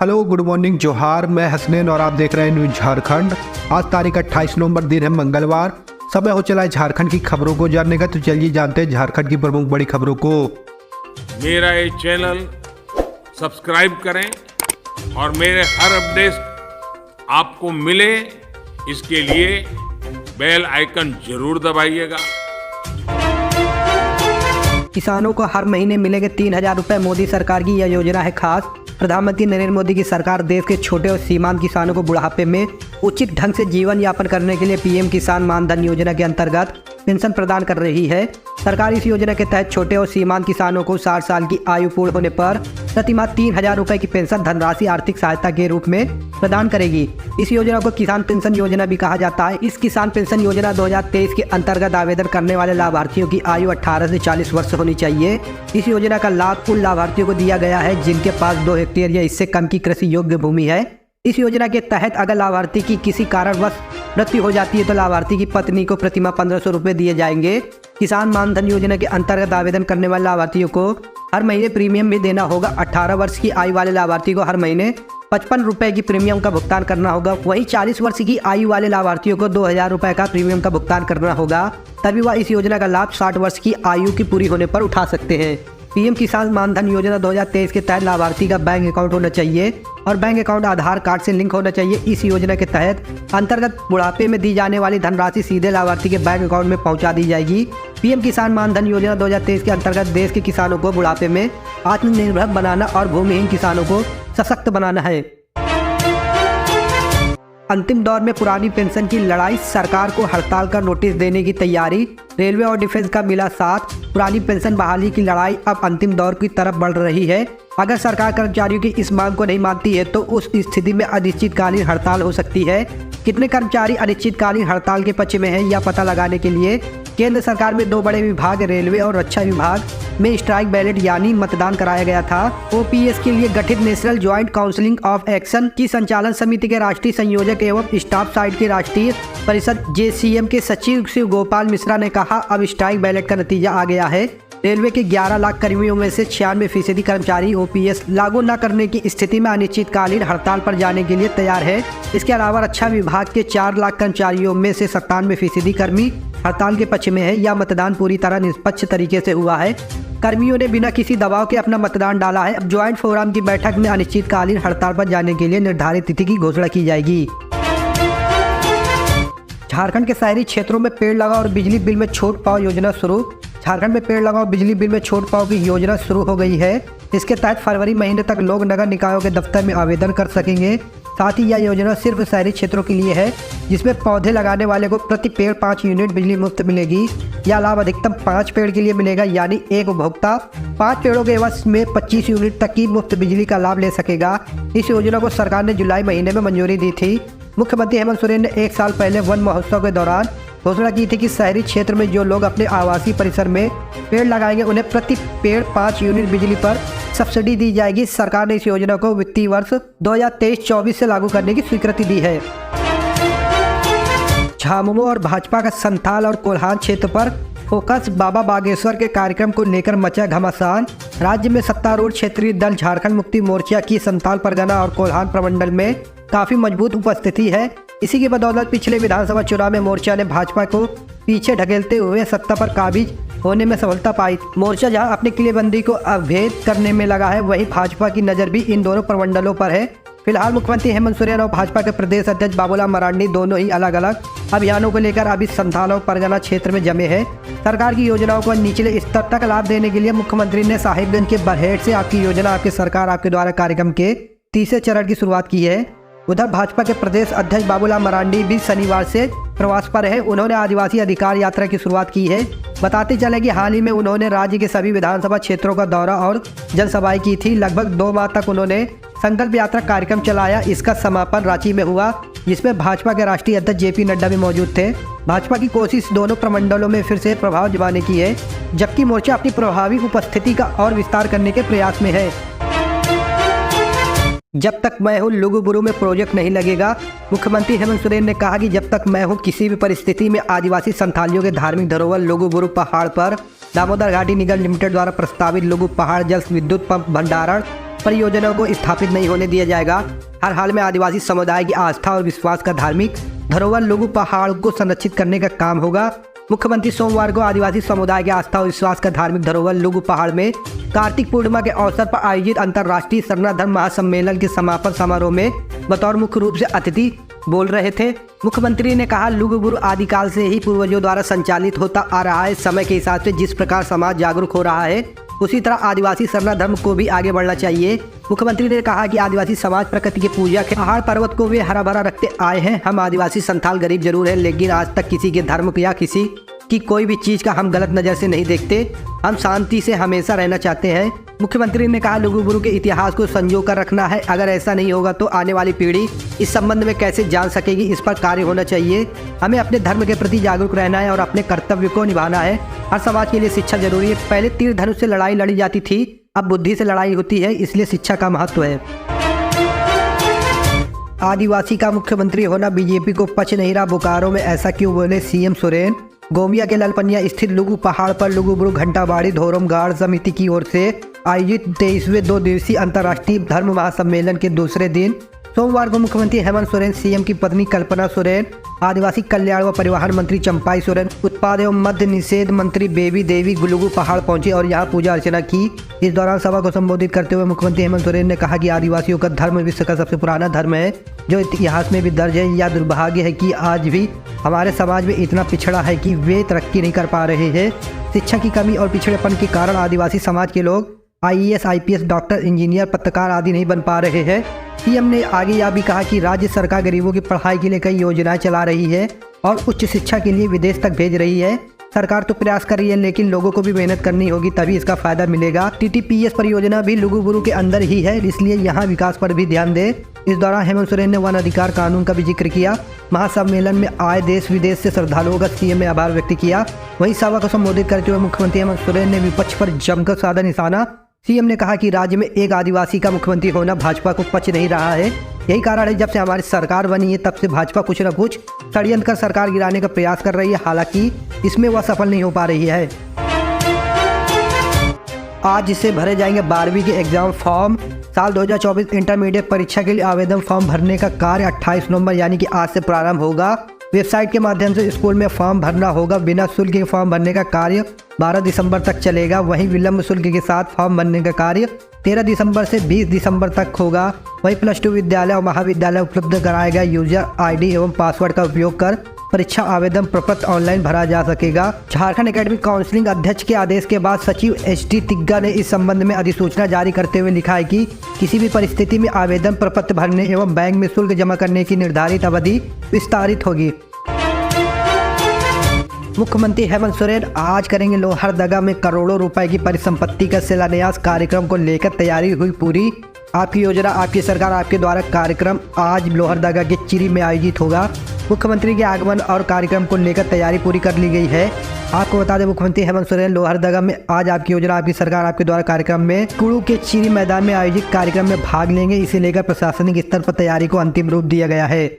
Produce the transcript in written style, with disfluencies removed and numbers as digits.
Hello, good morning, जोहार। मैं हसनैन और आप देख रहे हैं न्यूज झारखंड। आज तारीख 28 नवंबर, दिन है मंगलवार। समय हो चला है झारखंड की खबरों को जानने का, तो चलिए जानते हैं झारखंड की प्रमुख बड़ी खबरों को। मेरा ये चैनल सब्सक्राइब करें और मेरे हर अपडेट आपको मिले, इसके लिए बेल आइकन जरूर दबाइएगा। किसानों को हर महीने मिलेंगे 3,000 रुपए। मोदी सरकार की यह योजना है खास। प्रधानमंत्री नरेंद्र मोदी की सरकार देश के छोटे और सीमांत किसानों को बुढ़ापे में उचित ढंग से जीवन यापन करने के लिए पीएम किसान मानधन योजना के अंतर्गत पेंशन प्रदान कर रही है। सरकार इस योजना के तहत छोटे और सीमांत किसानों को 60 साल की आयु पूर्ण होने पर प्रतिमाह 3,000 रुपए की पेंशन धनराशि आर्थिक सहायता के रूप में प्रदान करेगी। इस योजना को किसान पेंशन योजना भी कहा जाता है। इस किसान पेंशन योजना 2023 के अंतर्गत आवेदन करने वाले लाभार्थियों की आयु 18 से 40 वर्ष होनी चाहिए। इस योजना का लाभ उन लाभार्थियों को दिया गया है जिनके पास 2 हेक्टेयर या इससे कम की कृषि योग्य भूमि है। इस योजना के तहत अगर लाभार्थी की किसी कारणवश मृत्यु हो जाती है तो लाभार्थी की पत्नी को प्रतिमाह 1,500 रुपये दिए जाएंगे। किसान मानधन योजना के अंतर्गत आवेदन करने वाले लाभार्थियों को हर महीने प्रीमियम भी देना होगा। 18 वर्ष की आयु वाले लाभार्थी को हर महीने 55 रुपये की प्रीमियम का भुगतान करना होगा। वहीं 40 वर्ष की आयु वाले लाभार्थियों को 2,000 रुपये का प्रीमियम का भुगतान करना होगा। तभी वह इस योजना का लाभ 60 वर्ष की आयु की पूरी होने पर उठा सकते हैं। पीएम किसान मानधन योजना 2023 के तहत लाभार्थी का बैंक अकाउंट होना चाहिए और बैंक अकाउंट आधार कार्ड से लिंक होना चाहिए। इस योजना के तहत अंतर्गत बुढ़ापे में दी जाने वाली धनराशि सीधे लाभार्थी के बैंक अकाउंट में पहुंचा दी जाएगी। पीएम किसान मानधन योजना 2023 के अंतर्गत देश के किसानों को बुढ़ापे में आत्मनिर्भर बनाना और भूमिहीन किसानों को सशक्त बनाना है। अंतिम दौर में पुरानी पेंशन की लड़ाई, सरकार को हड़ताल का नोटिस देने की तैयारी। रेलवे और डिफेंस का मिला साथ। पुरानी पेंशन बहाली की लड़ाई अब अंतिम दौर की तरफ बढ़ रही है। अगर सरकार कर्मचारियों की इस मांग को नहीं मानती है तो उस स्थिति में अनिश्चितकालीन हड़ताल हो सकती है। कितने कर्मचारी अनिश्चितकालीन हड़ताल के पक्ष में हैं, यह पता लगाने के लिए केंद्र सरकार में 2 बड़े विभाग रेलवे और रक्षा विभाग में स्ट्राइक बैलेट यानी मतदान कराया गया था। ओपीएस के लिए गठित national joint counselling of action की संचालन समिति के राष्ट्रीय संयोजक एवं स्टाफ साइड की राष्ट्रीय परिषद जेसीएम के सचिव शिव गोपाल मिश्रा ने कहा, अब स्ट्राइक बैलेट का नतीजा आ गया है। रेलवे के 11 लाख कर्मियों में से 96% कर्मचारी ओपीएस लागू न करने की स्थिति में अनिश्चितकालीन हड़ताल पर जाने के लिए तैयार है। इसके अलावा रक्षा विभाग के 4 लाख कर्मचारियों में से 97% कर्मी हड़ताल के पक्ष में है। यह मतदान पूरी तरह निष्पक्ष तरीके से हुआ है। कर्मियों ने बिना किसी दबाव के अपना मतदान डाला है। अब ज्वाइंट फोरम की बैठक में अनिश्चितकालीन हड़ताल पर जाने के लिए निर्धारित तिथि की घोषणा की जाएगी। झारखंड के शहरी क्षेत्रों में पेड़ लगाओ और बिजली बिल में छूट पाओ योजना शुरू। झारखंड में पेड़ लगाओ बिजली बिल में छूट पाओ की योजना शुरू हो गई है। इसके तहत फरवरी महीने तक लोग नगर निकायों के दफ्तर में आवेदन कर सकेंगे। साथ ही यह योजना सिर्फ शहरी क्षेत्रों के लिए है, जिसमें पौधे लगाने वाले को प्रति पेड़ 5 यूनिट बिजली मुफ्त मिलेगी। यह लाभ अधिकतम 5 पेड़ के लिए मिलेगा, यानी एक उपभोक्ता 5 पेड़ों के एवज में 25 यूनिट तक की मुफ्त बिजली का लाभ ले सकेगा। इस योजना को सरकार ने जुलाई महीने में मंजूरी दी थी। मुख्यमंत्री हेमंत सोरेन ने 1 साल पहले वन महोत्सव के दौरान घोषणा की थी कि शहरी क्षेत्र में जो लोग अपने आवासीय परिसर में पेड़ लगाएंगे उन्हें प्रति पेड़ 5 यूनिट बिजली पर सब्सिडी दी जाएगी। सरकार ने इस योजना को वित्तीय वर्ष 2023-24 से लागू करने की स्वीकृति दी है। झामुमो और भाजपा का संथाल और कोल्हान क्षेत्र पर फोकस। बाबा बागेश्वर के कार्यक्रम को लेकर मचा घमासान। राज्य में सत्तारूढ़ क्षेत्रीय दल झारखंड मुक्ति मोर्चा की संथाल परगना और कोल्हान प्रमंडल में काफी मजबूत उपस्थिति है। इसी की बदौलत पिछले विधानसभा चुनाव में मोर्चा ने भाजपा को पीछे ढकेलते हुए सत्ता पर काबिज होने में सफलता पाई। मोर्चा जहां अपनी किलेबंदी को अवैध करने में लगा है, वहीं भाजपा की नज़र भी इन दोनों प्रमंडलों पर है। फिलहाल मुख्यमंत्री हेमंत सोरेन और भाजपा के प्रदेश अध्यक्ष बाबूलाल मरांडी दोनों ही अलग अलग अभियानों को लेकर अभी संथाल और परगना क्षेत्र में जमे हैं। सरकार की योजनाओं को निचले स्तर तक लाभ देने के लिए मुख्यमंत्री ने साहिबगंज के बरहेट से आपकी योजना आपकी सरकार आपके द्वारा कार्यक्रम के 3रे चरण की शुरुआत की है। उधर भाजपा के प्रदेश अध्यक्ष बाबूलाल मरांडी भी शनिवार से प्रवास पर है। उन्होंने आदिवासी अधिकार यात्रा की शुरुआत की है। बताते चले कि हाल ही में उन्होंने राज्य के सभी विधानसभा क्षेत्रों का दौरा और जनसभाएं की थी। लगभग 2 माह तक उन्होंने संकल्प यात्रा कार्यक्रम चलाया। इसका समापन रांची में हुआ, जिसमें भाजपा के राष्ट्रीय अध्यक्ष जेपी नड्डा भी मौजूद थे। भाजपा की कोशिश दोनों प्रमंडलों में फिर से प्रभाव जमाने की है, जबकि मोर्चा अपनी प्रभावी उपस्थिति का और विस्तार करने के प्रयास में है। जब तक मैं हूँ लुगुबुरु में प्रोजेक्ट नहीं लगेगा। मुख्यमंत्री हेमंत सोरेन ने कहा कि जब तक मैं हूँ किसी भी परिस्थिति में आदिवासी संथालियों के धार्मिक धरोहर लुगुबुरु पहाड़ पर दामोदर घाटी निगम लिमिटेड द्वारा प्रस्तावित लुगु पहाड़ जल विद्युत पंप भंडारण परियोजनाओं को स्थापित नहीं होने दिया जाएगा। हर हाल में आदिवासी समुदाय की आस्था और विश्वास का धार्मिक धरोहर लुगु पहाड़ को संरक्षित करने का काम होगा। मुख्यमंत्री सोमवार को आदिवासी समुदाय की आस्था और विश्वास का धार्मिक धरोहर लुगु पहाड़ में कार्तिक पूर्णिमा के अवसर पर आयोजित अंतर्राष्ट्रीय सरना धर्म महासम्मेलन के समापन समारोह में बतौर मुख्य रूप से अतिथि बोल रहे थे। मुख्यमंत्री ने कहा, लुगु बुरु आदिकाल से ही पूर्वजों द्वारा संचालित होता आ रहा है। समय के हिसाब से जिस प्रकार समाज जागरूक हो रहा है, उसी तरह आदिवासी सरना धर्म को भी आगे बढ़ना चाहिए। मुख्यमंत्री ने कहा कि आदिवासी समाज प्रकृति के पूजक है। पहाड़ पर्वत को वे हरा भरा रखते आए हैं। हम आदिवासी संथाल गरीब जरूर हैं, लेकिन आज तक किसी के धर्म या किसी की कोई भी चीज़ का हम गलत नज़र से नहीं देखते। हम शांति से हमेशा रहना चाहते हैं। मुख्यमंत्री ने कहा, लुगु बुरु के इतिहास को संजो कर रखना है। अगर ऐसा नहीं होगा तो आने वाली पीढ़ी इस संबंध में कैसे जान सकेगी, इस पर कार्य होना चाहिए। हमें अपने धर्म के प्रति जागरूक रहना है और अपने कर्तव्य को निभाना है। हर समाज के लिए शिक्षा जरूरी है। पहले तीर धनुष से लड़ाई लड़ी जाती थी, अब बुद्धि से लड़ाई होती है, इसलिए शिक्षा का महत्व है। आदिवासी का मुख्यमंत्री होना बीजेपी को पच नहीं रहा। बोकारो में ऐसा क्यों बोले सीएम सोरेन। गोमिया के ललपनिया स्थित लुगु पहाड़ पर लुगु बुरु घंटाबाड़ी धोरम गार्ड समिति की ओर से आयोजित 23वें 2 दिवसीय अंतर्राष्ट्रीय धर्म महासम्मेलन के दूसरे दिन सोमवार को मुख्यमंत्री हेमंत सोरेन, सीएम की पत्नी कल्पना सोरेन, आदिवासी कल्याण व परिवहन मंत्री चंपाई सोरेन, उत्पाद एवं मद्य निषेध मंत्री बेबी देवी लुगु पहाड़ पहुंचे और यहां पूजा अर्चना की। इस दौरान सभा को संबोधित करते हुए मुख्यमंत्री हेमंत सोरेन ने कहा कि आदिवासियों का धर्म विश्व का सबसे पुराना धर्म है, जो इतिहास में भी दर्ज है। यह दुर्भाग्य है कि आज भी हमारे समाज में इतना पिछड़ा है कि वे तरक्की नहीं कर पा रहे हैं। शिक्षा की कमी और पिछड़ेपन के कारण आदिवासी समाज के लोग IAS, IPS, डॉक्टर, इंजीनियर, पत्रकार आदि नहीं बन पा रहे हैं। सीएम ने आगे यह भी कहा कि राज्य सरकार गरीबों की पढ़ाई के लिए कई योजनाएं चला रही है और उच्च शिक्षा के लिए विदेश तक भेज रही है। सरकार तो प्रयास कर रही है, लेकिन लोगों को भी मेहनत करनी होगी, तभी इसका फायदा मिलेगा। TTPS परियोजना भी लुगु बुरु के अंदर ही है, इसलिए यहाँ विकास पर भी ध्यान दे। इस दौरान हेमंत सोरेन ने वन अधिकार कानून का भी जिक्र किया। महासम्मेलन में आए देश विदेश से श्रद्धालुओं का सीएम ने आभार व्यक्त किया। वहीं सभा को संबोधित करते हुए मुख्यमंत्री हेमंत सोरेन ने विपक्ष पर जमकर साधा निशाना। सीएम ने कहा कि राज्य में एक आदिवासी का मुख्यमंत्री होना भाजपा को पच नहीं रहा है। यही कारण है जब से हमारी सरकार बनी है तब से भाजपा कुछ न कुछ षड्यंत्र कर सरकार गिराने का प्रयास कर रही है, हालांकि इसमें वह सफल नहीं हो पा रही है। आज से भरे जाएंगे 12वीं के एग्जाम फॉर्म। साल 2024 इंटरमीडिएट परीक्षा के लिए आवेदन फॉर्म भरने का कार्य 28 नवंबर यानी कि आज से प्रारंभ होगा। वेबसाइट के माध्यम से स्कूल में फॉर्म भरना होगा। बिना शुल्क के फॉर्म भरने का कार्य 12 दिसंबर तक चलेगा। वहीं विलंब शुल्क के साथ फॉर्म भरने का कार्य 13 दिसंबर से 20 दिसंबर तक होगा। वहीं +2 विद्यालय और महाविद्यालय उपलब्ध कराएगा यूजर ID एवं पासवर्ड का उपयोग कर परीक्षा आवेदन प्रपत्र ऑनलाइन भरा जा सकेगा। झारखंड एकेडमिक काउंसिलिंग अध्यक्ष के आदेश के बाद सचिव HD तिग्गा ने इस संबंध में अधिसूचना जारी करते हुए लिखा है कि किसी भी परिस्थिति में आवेदन प्रपत्र भरने एवं बैंक में शुल्क जमा करने की निर्धारित अवधि विस्तारित होगी। मुख्यमंत्री हेमंत सोरेन आज करेंगे लोहरदगा में करोड़ों रुपए की परिसंपत्ति का शिलान्यास। कार्यक्रम को लेकर तैयारी हुई पूरी। आपकी योजना आपकी सरकार आपके द्वारा कार्यक्रम आज लोहरदगा के चिरी में आयोजित होगा। मुख्यमंत्री के आगमन और कार्यक्रम को लेकर तैयारी पूरी कर ली गई है। आपको बता दें, मुख्यमंत्री हेमंत सोरेन लोहरदगा में आज आपकी योजना आपकी सरकार आपके द्वारा कार्यक्रम में कुड़ू के चिरी मैदान में आयोजित कार्यक्रम में भाग लेंगे। इसे लेकर प्रशासनिक स्तर पर तैयारी को अंतिम रूप दिया गया है।